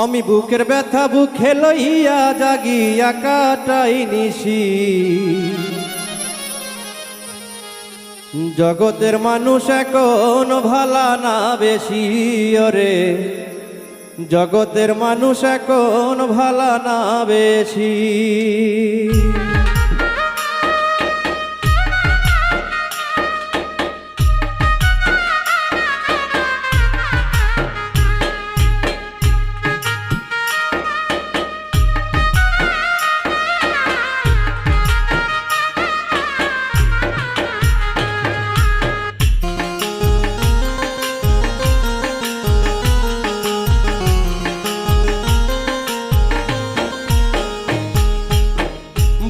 আমি বুকের ব্যথা বুকে লইয়া জাগিয়া কাটাই নিশি। জগতের মানুষ এখন ভালা না বেশি ওরে, জগতের মানুষ এখন ভালা না বেশি।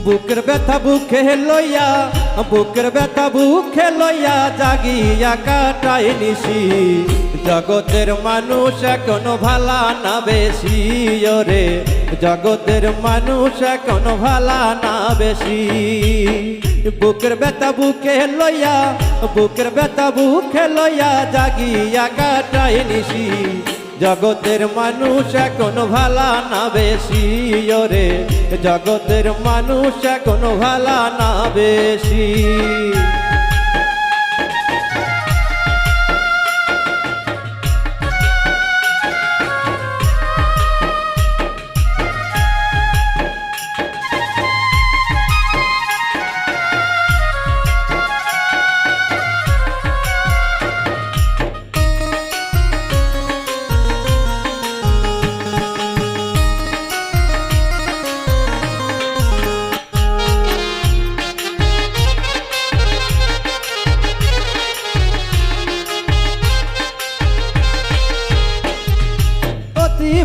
বুকের ব্যথা বুকে লইয়া, বুকের ব্যথা বুকে লইয়া জাগিয়া কাটাই নিশি। জগতের মানুষ এখন ভালা না বেশি ওরে, জগতের মানুষ এখন ভালা না বেশি। বুকের ব্যথা বুকে লইয়া, বুকের ব্যথা বুকে লইয়া জাগিয়া কাটাই নিশি। জগতের মানুষ এখন ভালা না বেশি ওরে, জগতের মানুষ এখন ভালা না বেশি।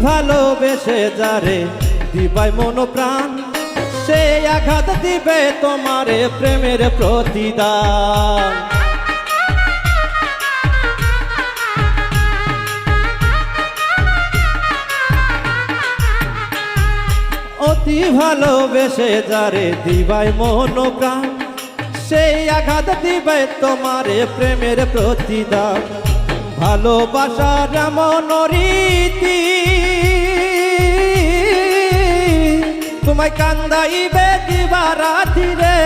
ভালোবেসে যারে দিবাই মন প্রাণ, সে আঘাত দিবে তোমারে প্রেমের প্রতিদান। অতি ভালোবেসে যারে দিবাই মন প্রাণ, সে আঘাত দিবে তোমারে প্রেমের প্রতিদান। ভালোবাসার এমন রীতি তোমায় কান্দাইবে দিবারাতি রে।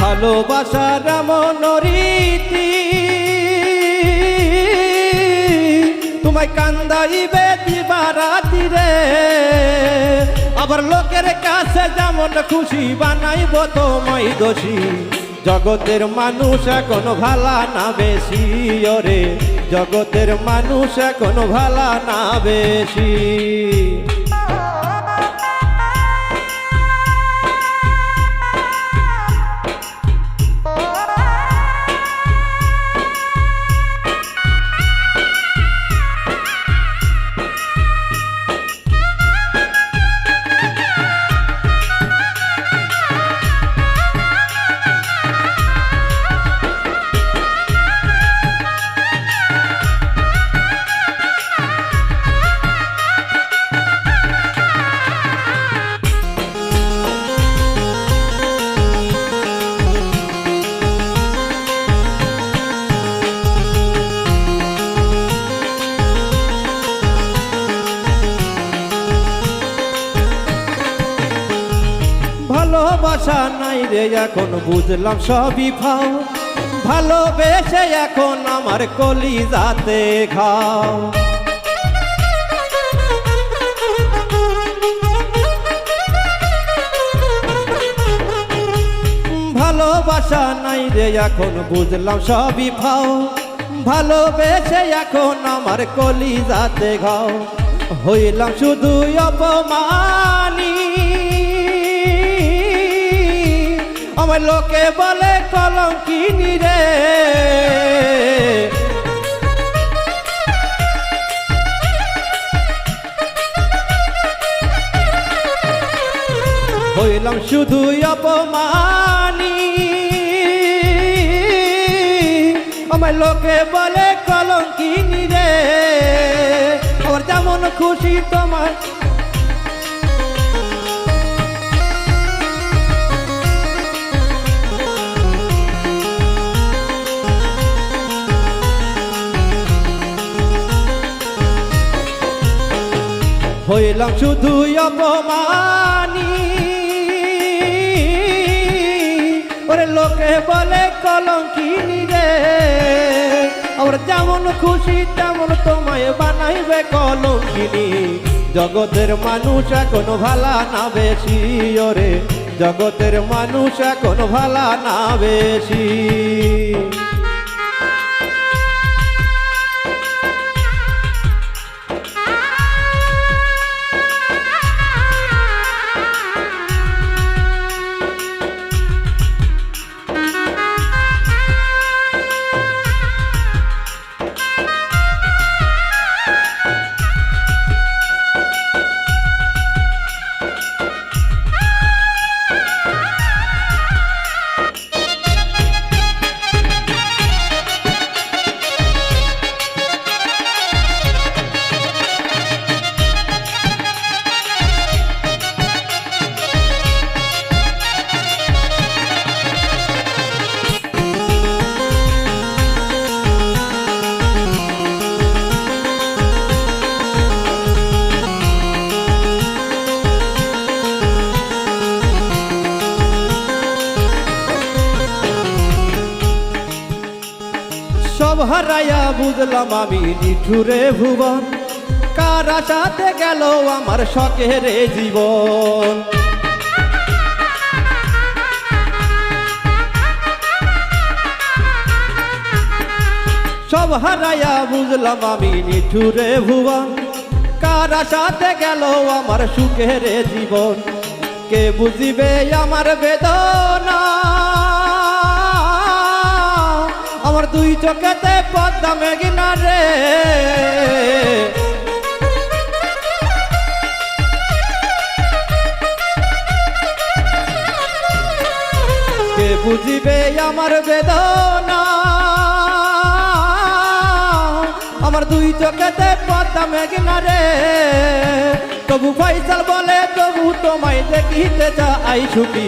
ভালোবাসার এমন রীতি তোমায় কান্দাইবে দিবারাতি রে। আবার লোকের কাছে যেমন খুশি বানাইব তোমায় দোষী। জগতের মানুষ এখন ভালা না বেশি ওরে, জগতের মানুষ এখন ভালা না বেশি। ভালোবাসা নাই রে এখন বুঝলাম সবই ফাও, ভালোবেসে এখন আমার কলিজাতে ঘাও। ভালোবাসা নাই রে এখন বুঝলাম সবই ফাও, ভালোবেসে এখন আমার কলিজাতে ঘাও। হইলাম শুধু অপমানী, আমার লোকে বলে কলঙ্কিনী রে। হইলাম শুধু অপমানী, আমার লোকে বলে কলঙ্কিনী রে। আমার যেমন খুশি তোমার হইলাম শুধু অপমানী। ওরে লোকে বলে কলঙ্কিনী রে, আবার যেমন খুশি তেমন তোমায় বানাইবে কলঙ্কিনী। জগতের মানুষ এখন ভালা না বেশি, ওরে জগতের মানুষ এখন ভালা না বেশি। সব হারাইয়া বুঝলাম আমি নিঠুরে ভুবন, কার আশাতে গেল আমার শখের জীবন। সব হারাইয়া বুঝলাম আমি নিঠুরে ভুবন, কার আশাতে গেল আমার সুখের জীবন। কে বুঝিবে আমার বেদনা, আমার দুই চোখেতে পদ্মা মেঘনা রে। কে বুঝিবে আমার বেদনা, আমার দুই চোখেতে পদ্মা মেঘনা রে। তবু ফয়সাল বলে তবু তোমায় দেখিতে চাই ছুটি।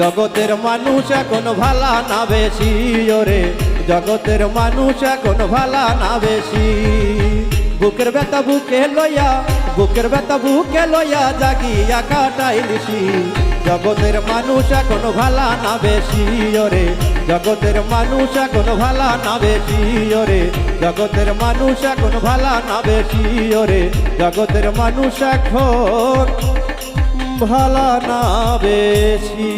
জগতের মানুষ এখন ভালা না বেশি, ওরে জগতের মানুষ এখন ভালা না বেশি। বুকের ব্যথা বুকে লইয়া, বুকের ব্যথা বুকে লইয়া জাগিয়া কাটাই নিশি। জগতের মানুষ এখন ভালা না বেশি, ওরে জগতের মানুষ এখন ভালা না বেশি, ওরে জগতের মানুষ এখন ভালা না বেশি, ওরে জগতের মানুষ এখন ভালা না বেশি।